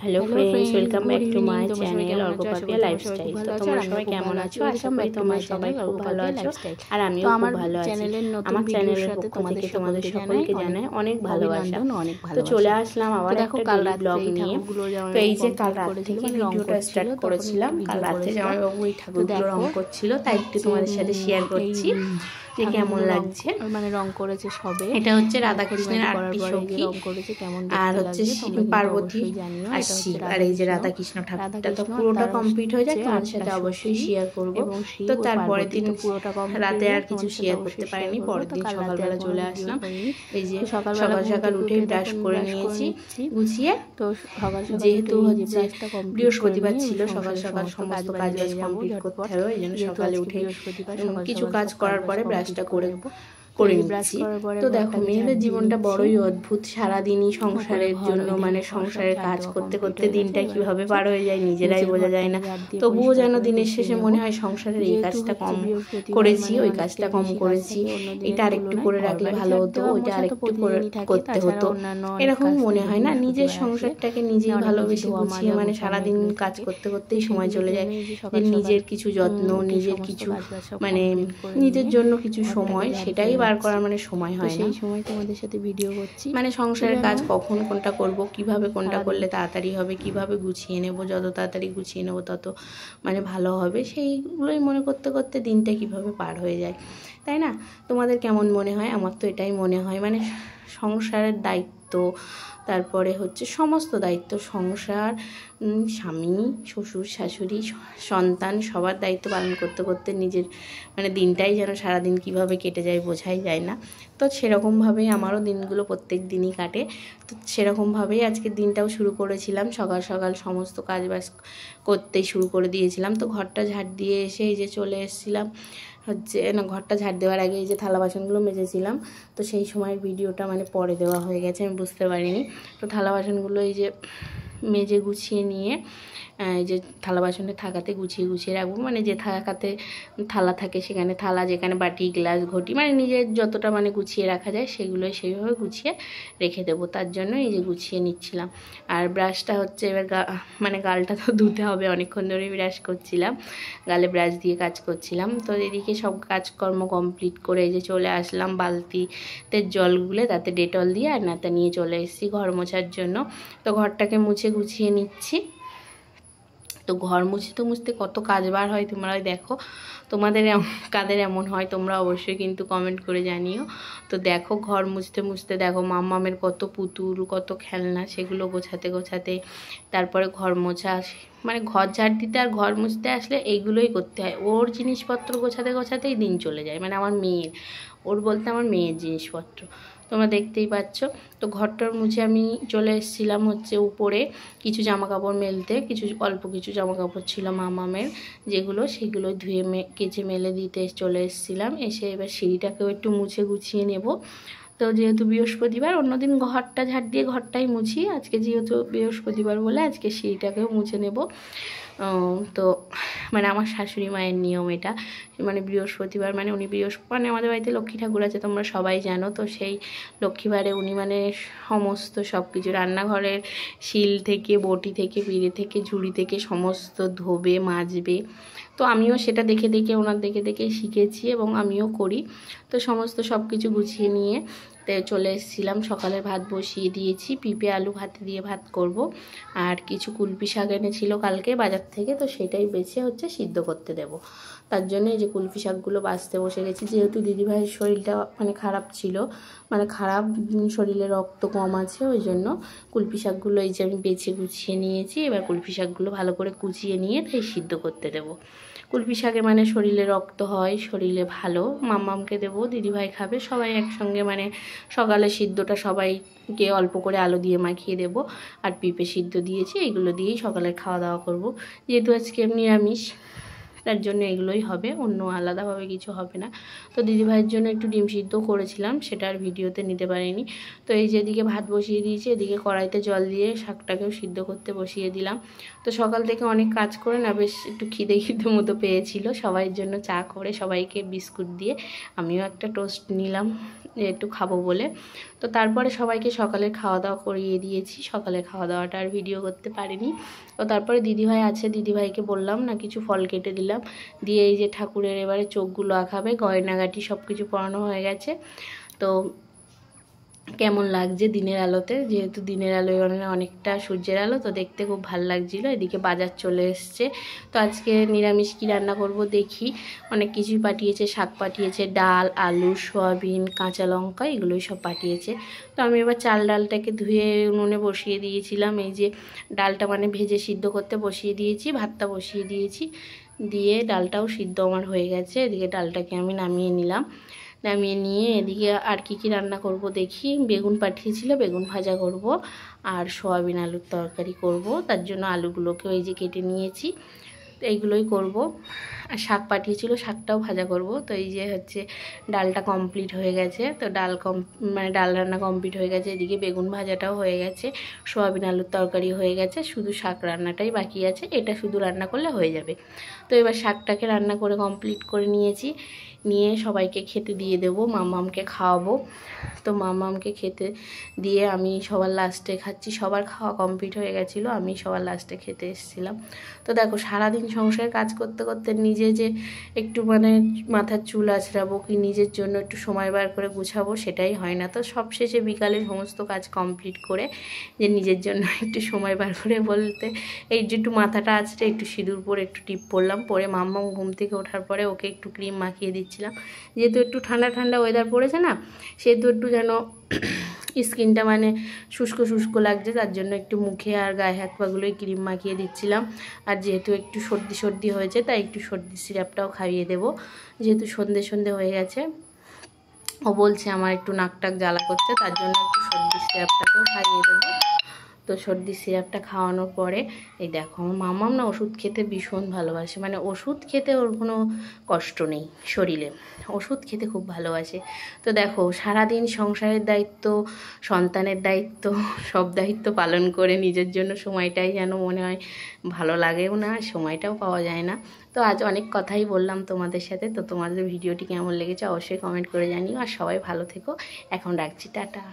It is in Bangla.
Hello friends, welcome back to my channel Arkapapiya lifestyle. তো তোমরা সবাই কেমন আছো? আশা করি তোমরা সবাই খুব ভালো আছো আর আমিও খুব ভালো আছি। আমার চ্যানেলের পক্ষ থেকে তোমাদের সকলকে জানাই অনেক ভালোবাসা। তো চলে আসলাম আবার একটা ডেইলি ব্লগ নিয়ে। তো এই যে কাল রাত থেকে ভিডিওটা স্টার্ট করেছিলাম। কাল রাতে জামাইবাবু এই ঠাকুরগুলো রং করছিল, তাই একটু তোমাদের সাথে শেয়ার করছি যে কেমন লাগছে। মানে রং করেছে সবে। এটা হচ্ছে রাধাকৃষ্ণের আটটি সখী, রং করেছে কেমন আর হচ্ছে পার্বতী আর শিব, আর এই যে রাধাকৃষ্ণ ঠাকুরটা তো পুরোটা কমপ্লিট হয়ে যায়, তোমাদের সাথে অবশ্যই শেয়ার করব। তো তারপরের দিন পুরোটা রাতে আর কিছু শেয়ার করতে পারিনি, পরের দিন সকালবেলা চলে আসলাম। এই যে সকাল সকাল উঠে ব্রাশ করে নিয়েছি গুছিয়ে। তো যেহেতু হচ্ছে বৃহস্পতিবার ছিল, সকাল সকাল সমস্ত কাজ কমপ্লিট করতে হবে, এই জন্য সকালে উঠে কিছু কাজ করার পরে ব্রাশটা করে নিচ্ছি। তো দেখো, মেয়েদের জীবনটা বড়ই অদ্ভুত। সারাদিনই সংসারের জন্য মানে সংসারের কাজ করতে করতে দিনটা কিভাবে পার হয়ে যায় নিজেরাই বোঝা যায় না। তবুও যেন দিনের শেষে মনে হয় সংসারের এই কাজটা কম করেছি, ওই কাজটা কম করেছি, এটা আরেকটু করে রাখলে ভালো হতো, ওইটা আরেকটু করে করতে হতো, এরকম মনে হয় না? নিজের সংসারটাকে নিজেই ভালোবেসে গুছিয়ে মানে সারাদিন কাজ করতে করতেই সময় চলে যায়। নিজের কিছু যত্ন, নিজের কিছু মানে নিজের জন্য কিছু সময়, সেটাই বার করার মানে সময় হয় না। সেই সময় তোমাদের সাথে ভিডিও করছি, মানে সংসারের কাজ কখন কোনটা করব, কিভাবে কোনটা করলে তাড়াতাড়ি হবে, কিভাবে গুছিয়ে নেব, যত তাড়াতাড়ি গুছিয়ে নেব তত মানে ভালো হবে, সেইগুলোই মনে করতে করতে দিনটা কিভাবে পার হয়ে যায়, তাই না? তোমাদের কেমন মনে হয়? আমার তো এটাই মনে হয়, মানে সংসারের দায়িত্ব, তারপরে হচ্ছে সমস্ত দায়িত্ব, সংসার, স্বামী, শ্বশুর শাশুড়ি, সন্তান, সবার দায়িত্ব পালন করতে করতে নিজের মানে দিনটাই যেন সারাদিন কিভাবে কেটে যায় বোঝাই যায় না। তো সেরকমভাবেই আমারও দিনগুলো প্রত্যেক দিনই কাটে। তো সেরকমভাবেই আজকের দিনটাও শুরু করেছিলাম। সকাল সকাল সমস্ত কাজবাজ করতেই শুরু করে দিয়েছিলাম। তো ঘরটা ঝাড় দিয়ে এসে এই যে চলে এসেছিলাম হচ্ছে না, ঘরটা ঝাড় দেওয়ার আগে এই যে থালা বাসনগুলো মেজেছিলাম। তো সেই সময়ের ভিডিওটা মানে পরে দেওয়া হয়ে গেছে, আমি বুঝতে পারিনি। তো থালা বাসনগুলো এই যে মেজে গুছিয়ে নিয়ে এই যে থালা বাসনে থাকাতে গুছিয়ে গুছিয়ে রাখবো, মানে যে থাকাতে থালা থাকে সেখানে থালা, যেখানে বাটি গ্লাস ঘটি মানে নিজের যতটা মানে গুছিয়ে রাখা যায় সেগুলোই সেইভাবে গুছিয়ে রেখে দেবো। তার জন্য এই যে গুছিয়ে নিচ্ছিলাম। আর ব্রাশটা হচ্ছে এবার মানে গালটা তো ধুতে হবে, অনেকক্ষণ ধরেই ব্রাশ করছিলাম, গালে ব্রাশ দিয়ে কাজ করছিলাম। তো এদিকে সব কাজকর্ম কমপ্লিট করে এই যে চলে আসলাম বালতিতে জল গুলে তাতে ডেটল দিয়ে আর নাতা নিয়ে চলে এসেছি ঘর মোছার জন্য। তো ঘরটাকে মুছে গুছিয়ে নিচ্ছি। তো ঘর মুছতে মুছতে কত কাজ বার হয় তোমরা দেখো, তোমাদের কাদের এমন হয় তোমরা অবশ্যই কিন্তু কমেন্ট করে জানিও। তো দেখো ঘর মুছতে মুছতে দেখো মাম্মামের কত পুতুল, কত খেলনা, সেগুলো গোছাতে গোছাতে তারপরে ঘর মোছা, মানে ঘর ঝাড় দিতে আর ঘর মুছতে আসলে এইগুলোই করতে হয়। ওর জিনিসপত্র গোছাতে গোছাতেই দিন চলে যায়, মানে আমার মেয়ের, ওর বলতে আমার মেয়ের জিনিসপত্র তোমরা দেখতেই পাচ্ছ। তো ঘরটার মুছে আমি চলে এসেছিলাম হচ্ছে উপরে কিছু জামা কাপড় মেলতে, কিছু অল্প কিছু জামা কাপড় ছিল মামামের, যেগুলো সেগুলো ধুয়ে কেচে মেলে দিতে চলে এসেছিলাম। এসে এবার সিঁড়িটাকেও একটু মুছে গুছিয়ে নেব। তো যেহেতু বৃহস্পতিবার, অন্যদিন ঘরটা ঝাড় দিয়ে ঘরটাই মুছি, আজকে যেহেতু বৃহস্পতিবার বলে আজকে সিঁড়িটাকেও মুছে নেব। তো মানে আমার শাশুড়ি মায়ের নিয়ম এটা, মানে বৃহস্পতিবার মানে উনি মানে আমাদের বাড়িতে লক্ষ্মী ঠাকুর আছে তোমরা সবাই জানো। তো সেই লক্ষ্মীবারে উনি মানে সমস্ত সব কিছু রান্নাঘরের শিল থেকে বটি থেকে পিঁড়ে থেকে ঝুড়ি থেকে সমস্ত ধোবে মাজবে। তো আমিও সেটা দেখে দেখে ওনার দেখে দেখে শিখেছি এবং আমিও করি। তো সমস্ত সব কিছু গুছিয়ে নিয়ে চলে এসেছিলাম। সকালে ভাত বসিয়ে দিয়েছি, পিঁপে আলু ভাতে দিয়ে ভাত করব। আর কিছু কুলপি শাক এনেছিল কালকে বাজার থেকে, তো সেটাই বেছে হচ্ছে সিদ্ধ করতে দেব। তার জন্য এই যে কুলপি শাকগুলো বাছতে বসে গেছি। যেহেতু দিদিভাইয়ের শরীরটা মানে খারাপ ছিল, মানে খারাপ, শরীরে রক্ত কম আছে, ওই জন্য কুলপি শাকগুলো এই যে আমি বেছে গুছিয়ে নিয়েছি। এবার কুলপি শাকগুলো ভালো করে কুচিয়ে নিয়ে তাই সিদ্ধ করতে দেব। কুলপি শাকে মানে শরীরে রক্ত হয়, শরীরে ভালো, মাম্মামকে দেবো, দিদিভাই খাবে, সবাই একসঙ্গে মানে সকালে সিদ্ধটা সবাইকে অল্প করে আলু দিয়ে মাখিয়ে দেব। আর পিঁপে সিদ্ধ দিয়েছি, এইগুলো দিয়েই সকালের খাওয়া দাওয়া করব। যেহেতু আজকে নিরামিষ, তার জন্য এগুলোই হবে, অন্য আলাদাভাবে কিছু হবে না। তো দিদিভাইয়ের জন্য একটু ডিম সিদ্ধ করেছিলাম, সেটা আর ভিডিওতে নিতে পারিনি। তো এই যে এদিকে ভাত বসিয়ে দিয়েছি, এদিকে কড়াইতে জল দিয়ে শাকটাকেও সিদ্ধ করতে বসিয়ে দিলাম। তো সকাল থেকে অনেক কাজ করে না বেশ একটু খিদে মতো পেয়েছিল, সবাইয়ের জন্য চা করে সবাইকে বিস্কুট দিয়ে আমিও একটা টোস্ট নিলাম। যে একটু খাবো বলে। তো তারপরে সবাইকে সকালের খাওয়া দাওয়া করিয়ে দিয়েছি, সকালের খাওয়া দাওয়াটা আর ভিডিও করতে পারিনি। তো তারপরে দিদিভাই আছে, দিদিভাইকে বললাম না কিছু ফল কেটে দিলাম, দিয়ে এই যে ঠাকুরের এবারে চোখগুলো আঁকাবে, গয়নাগাটি সব কিছু পরানো হয়ে গেছে। তো কেমন লাগছে দিনের আলোতে, যেহেতু দিনের আলোয় অনেকটা সূর্যের আলো, তো দেখতে খুব ভালো লাগছিলো। এদিকে বাজার চলে এসছে। তো আজকে নিরামিষ কী রান্না করব দেখি, অনেক কিছুই পাঠিয়েছে, শাক পাঠিয়েছে, ডাল, আলু, সয়াবিন, কাঁচা লঙ্কা, এগুলোই সব পাঠিয়েছে। তো আমি এবার চাল ডালটাকে ধুয়ে উনুনে বসিয়ে দিয়েছিলাম, এই যে ডালটা মানে ভেজে সিদ্ধ করতে বসিয়ে দিয়েছি, ভাতটা বসিয়ে দিয়েছি, দিয়ে ডালটাও সিদ্ধ আমার হয়ে গেছে। এদিকে ডালটাকে আমি নামিয়ে নিলাম, নামিয়ে নিয়ে এদিকে আর কি রান্না করব দেখি। বেগুন পাঠিয়েছিল, বেগুন ভাজা করব, আর সয়াবিন আলুর তরকারি করব। তার জন্য আলুগুলোকেও এই যে কেটে নিয়েছি, তো এইগুলোই করব। আর শাক পাঠিয়েছিল, শাকটাও ভাজা করব। তো এই যে হচ্ছে ডালটা কমপ্লিট হয়ে গেছে। তো মানে ডাল রান্না কমপ্লিট হয়ে গেছে, এদিকে বেগুন ভাজাটাও হয়ে গেছে, সয়াবিন আলুর তরকারি হয়ে গেছে, শুধু শাক রান্নাটাই বাকি আছে, এটা শুধু রান্না করলে হয়ে যাবে। তো এবার শাকটাকে রান্না করে কমপ্লিট করে নিয়েছি, নিয়ে সবাইকে খেতে দিয়ে দেবো, মামামকে খাওয়াবো। তো মামামকে খেতে দিয়ে আমি সবার লাস্টে খাচ্ছি, সবার খাওয়া কমপ্লিট হয়ে গেছিলো, আমি সবার লাস্টে খেতে এসেছিলাম। তো দেখো সারাদিন সংসারে কাজ করতে করতে নিজে যে একটু মানে মাথার চুল আঁচড়াবো কি নিজের জন্য একটু সময় বার করে গুছাবো, সেটাই হয় না। তো সবশেষে বিকালে সমস্ত কাজ কমপ্লিট করে যে নিজের জন্য একটু সময় বার করে বলতে এই যে একটু মাথাটা আঁচড়ে একটু সিঁদুর পরে একটু টিপ পরলাম, পরে মাম্মাম ঘুম থেকে ওঠার পরে ওকে একটু ক্রিম মাখিয়ে দিচ্ছিলাম, যেহেতু একটু ঠান্ডা ঠান্ডা ওয়েদার পড়েছে না, সেহেতু একটু যেন স্কিনটা মানে শুষ্ক শুষ্ক লাগছে, তার জন্য একটু মুখে আর গায়ে হাত পাগুলোই ক্রিম মাখিয়ে দিচ্ছিলাম। আর যেহেতু একটু সর্দি সর্দি হয়েছে, তাই একটু সর্দির সিরাপটাও খাইয়ে দেবো, যেহেতু সন্ধে সন্ধে হয়ে গেছে। ও বলছে আমার একটু নাক টাক জ্বালা করছে, তার জন্য একটু সর্দির সিরাপটাকেও খাইয়ে দেবো। তো সর্দির সিরাপটা খাওয়ানোর পরে এই দেখো আমার মামাম না ওষুধ খেতে ভীষণ ভালোবাসে, মানে ওষুধ খেতে ওর কোনো কষ্ট নেই শরীরে, ওষুধ খেতে খুব ভালোবাসে। তো দেখো সারাদিন সংসারের দায়িত্ব, সন্তানের দায়িত্ব, সব দায়িত্ব পালন করে নিজের জন্য সময়টাই যেন মনে হয় ভালো লাগেও না, সময়টাও পাওয়া যায় না। তো আজ অনেক কথাই বললাম তোমাদের সাথে। তো তোমাদের ভিডিওটি কেমন লেগেছে অবশ্যই কমেন্ট করে জানিও, আর সবাই ভালো থেকো। এখন রাখছি, টাটা।